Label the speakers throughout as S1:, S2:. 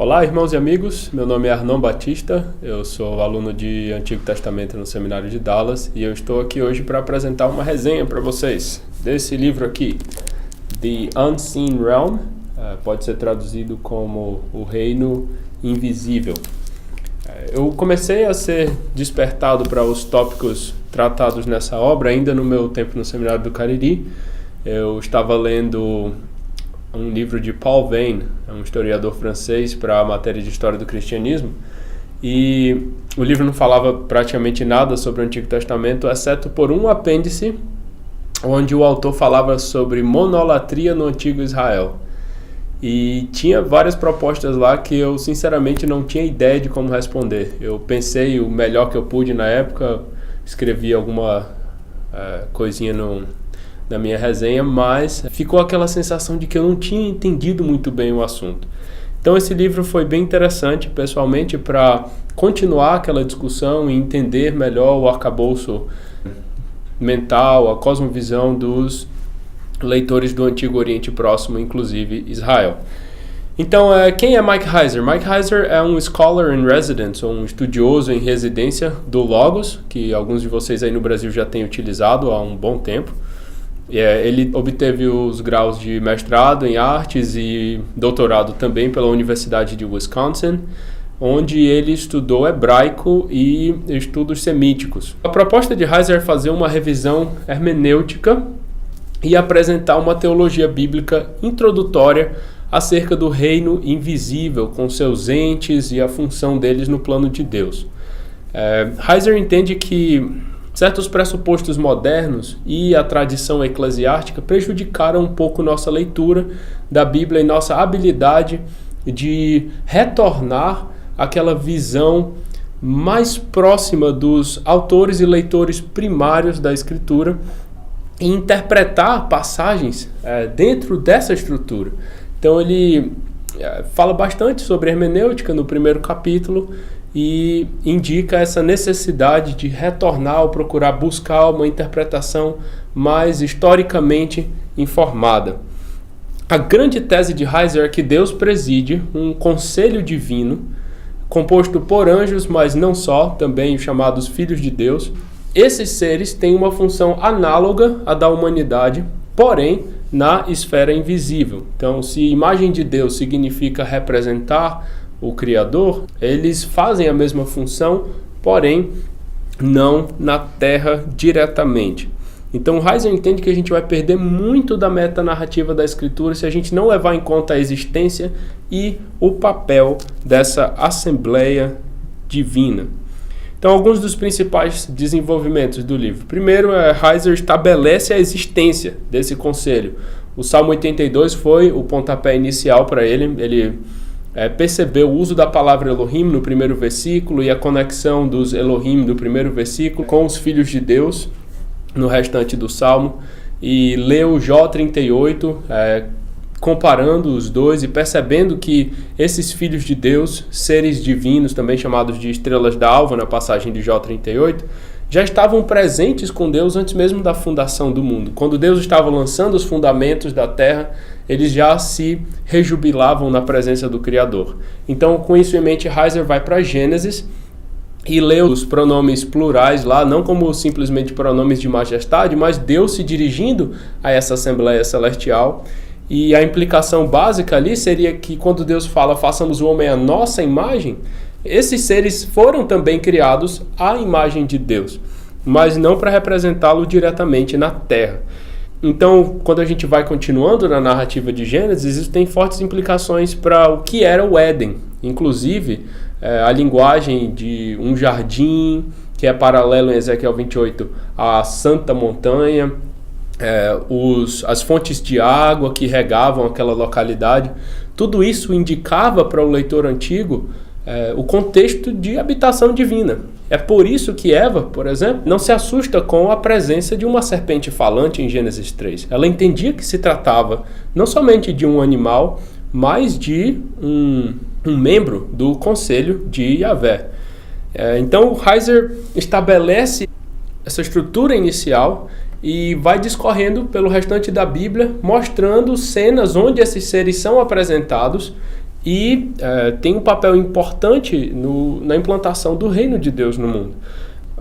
S1: Olá, irmãos e amigos, meu nome é Arnon Batista, eu sou aluno de Antigo Testamento no Seminário de Dallas e eu estou aqui hoje para apresentar uma resenha para vocês desse livro aqui, The Unseen Realm, pode ser traduzido como O Reino Invisível. Eu comecei a ser despertado para os tópicos tratados nessa obra ainda no meu tempo no Seminário do Cariri. Eu estava lendo um livro de Paul Veyne, um historiador francês, para a matéria de História do Cristianismo, e o livro não falava praticamente nada sobre o Antigo Testamento, exceto por um apêndice, onde o autor falava sobre monolatria no Antigo Israel. E tinha várias propostas lá que eu sinceramente não tinha ideia de como responder. Eu pensei o melhor que eu pude na época, escrevi alguma coisinha na minha resenha, mas ficou aquela sensação de que eu não tinha entendido muito bem o assunto. Então esse livro foi bem interessante, pessoalmente, para continuar aquela discussão e entender melhor o arcabouço mental, a cosmovisão dos leitores do Antigo Oriente Próximo, inclusive Israel. Então, quem é Mike Heiser? Mike Heiser é um scholar in residence, ou um estudioso em residência do Logos, que alguns de vocês aí no Brasil já têm utilizado há um bom tempo. Ele obteve os graus de mestrado em artes e doutorado também pela Universidade de Wisconsin, onde ele estudou hebraico e estudos semíticos. A proposta de Heiser é fazer uma revisão hermenêutica e apresentar uma teologia bíblica introdutória acerca do reino invisível, com seus entes e a função deles no plano de Deus. Heiser entende que certos pressupostos modernos e a tradição eclesiástica prejudicaram um pouco nossa leitura da Bíblia e nossa habilidade de retornar àquela visão mais próxima dos autores e leitores primários da Escritura e interpretar passagens dentro dessa estrutura. Então ele fala bastante sobre hermenêutica no primeiro capítulo e indica essa necessidade de retornar ou procurar buscar uma interpretação mais historicamente informada. A grande tese de Heiser é que Deus preside um conselho divino composto por anjos, mas não só, também chamados filhos de Deus. Esses seres têm uma função análoga à da humanidade, porém na esfera invisível. Então, se imagem de Deus significa representar o Criador, eles fazem a mesma função, porém não na Terra diretamente. Então Heiser entende que a gente vai perder muito da metanarrativa da Escritura se a gente não levar em conta a existência e o papel dessa Assembleia Divina. Então, alguns dos principais desenvolvimentos do livro. Primeiro, Heiser estabelece a existência desse conselho. O Salmo 82 foi o pontapé inicial para ele. Ele percebeu o uso da palavra Elohim no primeiro versículo e a conexão dos Elohim do primeiro versículo com os filhos de Deus no restante do Salmo. E leu Jó 38, comparando os dois e percebendo que esses filhos de Deus, seres divinos, também chamados de estrelas da alva, na passagem de Jó 38, já estavam presentes com Deus antes mesmo da fundação do mundo. Quando Deus estava lançando os fundamentos da terra, eles já se rejubilavam na presença do Criador. Então, com isso em mente, Heiser vai para Gênesis e lê os pronomes plurais lá, não como simplesmente pronomes de majestade, mas Deus se dirigindo a essa Assembleia Celestial. E a implicação básica ali seria que quando Deus fala, façamos o homem à nossa imagem, esses seres foram também criados à imagem de Deus, mas não para representá-lo diretamente na terra. Então, quando a gente vai continuando na narrativa de Gênesis, isso tem fortes implicações para o que era o Éden. Inclusive, a linguagem de um jardim, que é paralelo em Ezequiel 28 à Santa Montanha, as fontes de água que regavam aquela localidade, tudo isso indicava para o leitor antigo o contexto de habitação divina. É por isso que Eva, por exemplo, não se assusta com a presença de uma serpente falante em Gênesis 3. Ela entendia que se tratava não somente de um animal, mas de um membro do conselho de Yahvé. Então Heiser estabelece essa estrutura inicial e vai discorrendo pelo restante da Bíblia, mostrando cenas onde esses seres são apresentados e tem um papel importante na implantação do reino de Deus no mundo.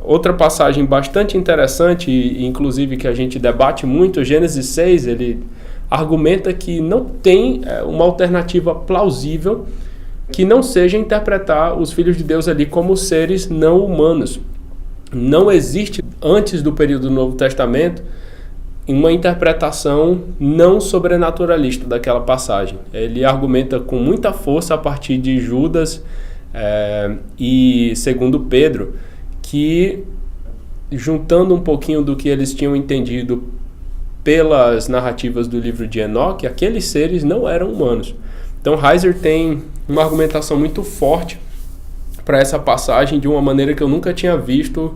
S1: Outra passagem bastante interessante, e inclusive que a gente debate muito, Gênesis 6, ele argumenta que não tem uma alternativa plausível que não seja interpretar os filhos de Deus ali como seres não humanos. Não existe, antes do período do Novo Testamento, uma interpretação não sobrenaturalista daquela passagem. Ele argumenta com muita força a partir de Judas e segundo Pedro, que juntando um pouquinho do que eles tinham entendido pelas narrativas do livro de Enoque, aqueles seres não eram humanos. Então Heiser tem uma argumentação muito forte para essa passagem de uma maneira que eu nunca tinha visto,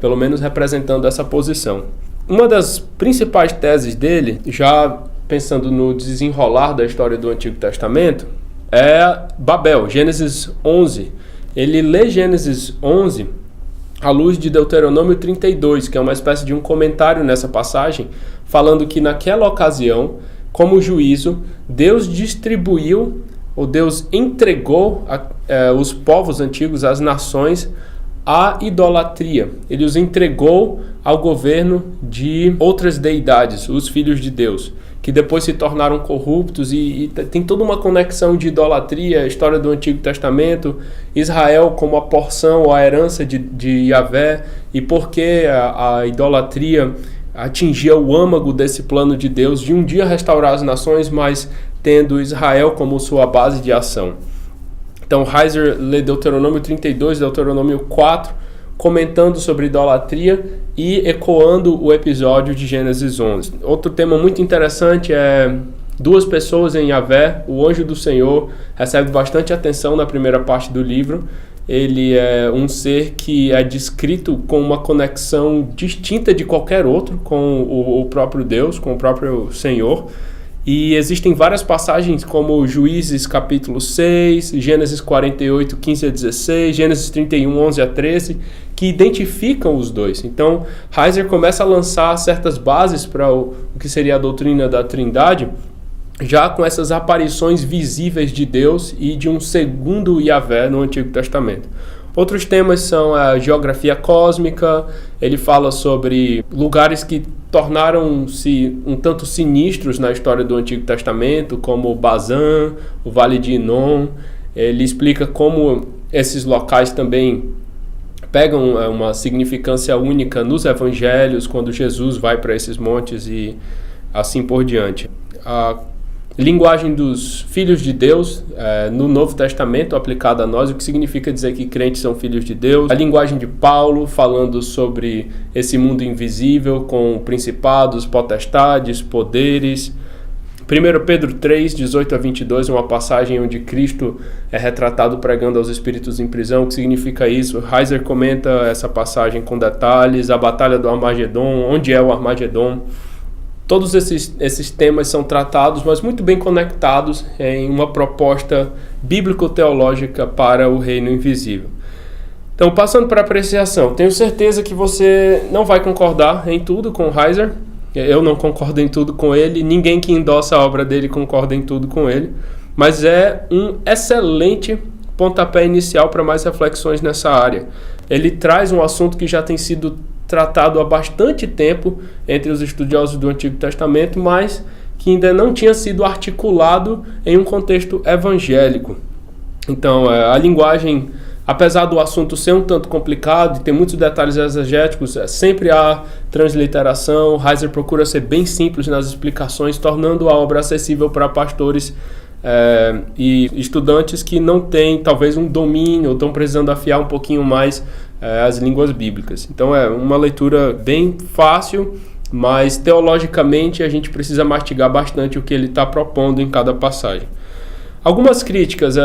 S1: pelo menos representando essa posição. Uma das principais teses dele, já pensando no desenrolar da história do Antigo Testamento, é Babel, Gênesis 11. Ele lê Gênesis 11 à luz de Deuteronômio 32, que é uma espécie de um comentário nessa passagem, falando que naquela ocasião, como juízo, Deus distribuiu, ou Deus entregou os povos antigos, as nações, à idolatria. Ele os entregou ao governo de outras deidades, os filhos de Deus, que depois se tornaram corruptos e tem toda uma conexão de idolatria, a história do Antigo Testamento, Israel como a porção ou a herança de Yahvé, e porque a idolatria atingia o âmago desse plano de Deus de um dia restaurar as nações, mas tendo Israel como sua base de ação. Então Heiser lê Deuteronômio 32, Deuteronômio 4, comentando sobre idolatria e ecoando o episódio de Gênesis 11. Outro tema muito interessante é duas pessoas em Yahvé. O anjo do Senhor recebe bastante atenção na primeira parte do livro. Ele é um ser que é descrito com uma conexão distinta de qualquer outro com o próprio Deus, com o próprio Senhor. E existem várias passagens como Juízes capítulo 6, Gênesis 48, 15 a 16, Gênesis 31, 11 a 13, que identificam os dois. Então, Heiser começa a lançar certas bases para o que seria a doutrina da Trindade, já com essas aparições visíveis de Deus e de um segundo Yahvé no Antigo Testamento. Outros temas são a geografia cósmica, ele fala sobre lugares que tornaram-se um tanto sinistros na história do Antigo Testamento, como Bazã, o Vale de Inom. Ele explica como esses locais também pegam uma significância única nos evangelhos, quando Jesus vai para esses montes e assim por diante. A linguagem dos filhos de Deus no Novo Testamento aplicada a nós, o que significa dizer que crentes são filhos de Deus. A linguagem de Paulo falando sobre esse mundo invisível com principados, potestades, poderes. 1 Pedro 3, 18 a 22, uma passagem onde Cristo é retratado pregando aos espíritos em prisão. O que significa isso? Heiser comenta essa passagem com detalhes. A batalha do Armagedon, onde é o Armagedon. Todos esses temas são tratados, mas muito bem conectados em uma proposta bíblico-teológica para o reino invisível. Então, passando para a apreciação, tenho certeza que você não vai concordar em tudo com Heiser. Eu não concordo em tudo com ele, ninguém que endossa a obra dele concorda em tudo com ele, mas é um excelente pontapé inicial para mais reflexões nessa área. Ele traz um assunto que já tem sido tratado há bastante tempo entre os estudiosos do Antigo Testamento, mas que ainda não tinha sido articulado em um contexto evangélico. Então, a linguagem, apesar do assunto ser um tanto complicado e ter muitos detalhes exegéticos, sempre há transliteração. Heiser procura ser bem simples nas explicações, tornando a obra acessível para pastores e estudantes que não têm talvez um domínio ou estão precisando afiar um pouquinho mais as línguas bíblicas. Então é uma leitura bem fácil, mas teologicamente a gente precisa mastigar bastante o que ele está propondo em cada passagem. Algumas críticas.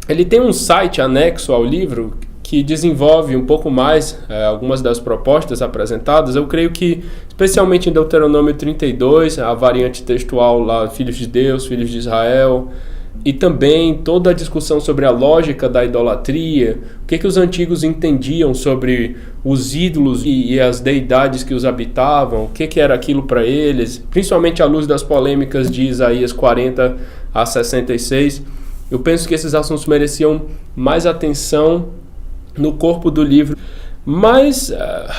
S1: Ele tem um site anexo ao livro que desenvolve um pouco mais algumas das propostas apresentadas. Eu creio que, especialmente em Deuteronômio 32, a variante textual lá, Filhos de Deus, Filhos de Israel, e também toda a discussão sobre a lógica da idolatria, o que os antigos entendiam sobre os ídolos e as deidades que os habitavam, o que era aquilo para eles, principalmente à luz das polêmicas de Isaías 40 a 66. Eu penso que esses assuntos mereciam mais atenção no corpo do livro, mas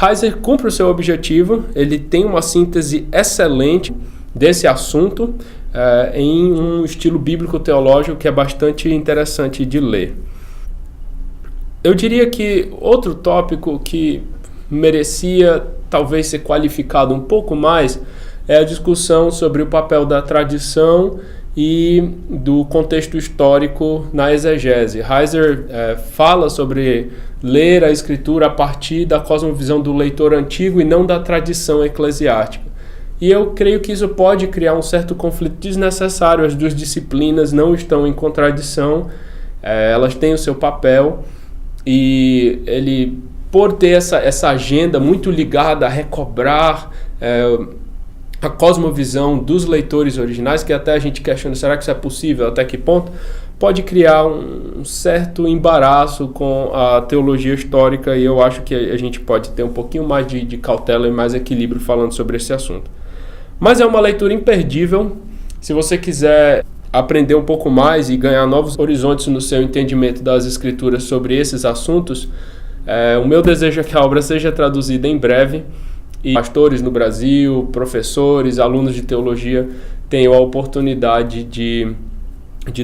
S1: Heiser cumpre o seu objetivo. Ele tem uma síntese excelente desse assunto em um estilo bíblico-teológico que é bastante interessante de ler. Eu diria que outro tópico que merecia talvez ser qualificado um pouco mais é a discussão sobre o papel da tradição e do contexto histórico na exegese. Heiser fala sobre ler a Escritura a partir da cosmovisão do leitor antigo e não da tradição eclesiástica. E eu creio que isso pode criar um certo conflito desnecessário. As duas disciplinas não estão em contradição, elas têm o seu papel, e ele, por ter essa agenda muito ligada a recobrar a cosmovisão dos leitores originais, que até a gente questiona, será que isso é possível, até que ponto, pode criar um certo embaraço com a teologia histórica, e eu acho que a gente pode ter um pouquinho mais de cautela e mais equilíbrio falando sobre esse assunto. Mas é uma leitura imperdível. Se você quiser aprender um pouco mais e ganhar novos horizontes no seu entendimento das Escrituras sobre esses assuntos, o meu desejo é que a obra seja traduzida em breve, e pastores no Brasil, professores, alunos de teologia tenham a oportunidade de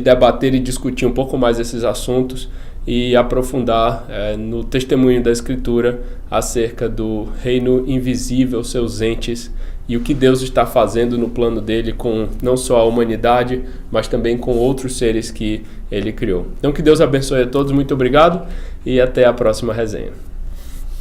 S1: debater e discutir um pouco mais esses assuntos e aprofundar no testemunho da Escritura acerca do reino invisível, seus entes, e o que Deus está fazendo no plano dele com não só a humanidade, mas também com outros seres que ele criou. Então que Deus abençoe a todos, muito obrigado e até a próxima resenha.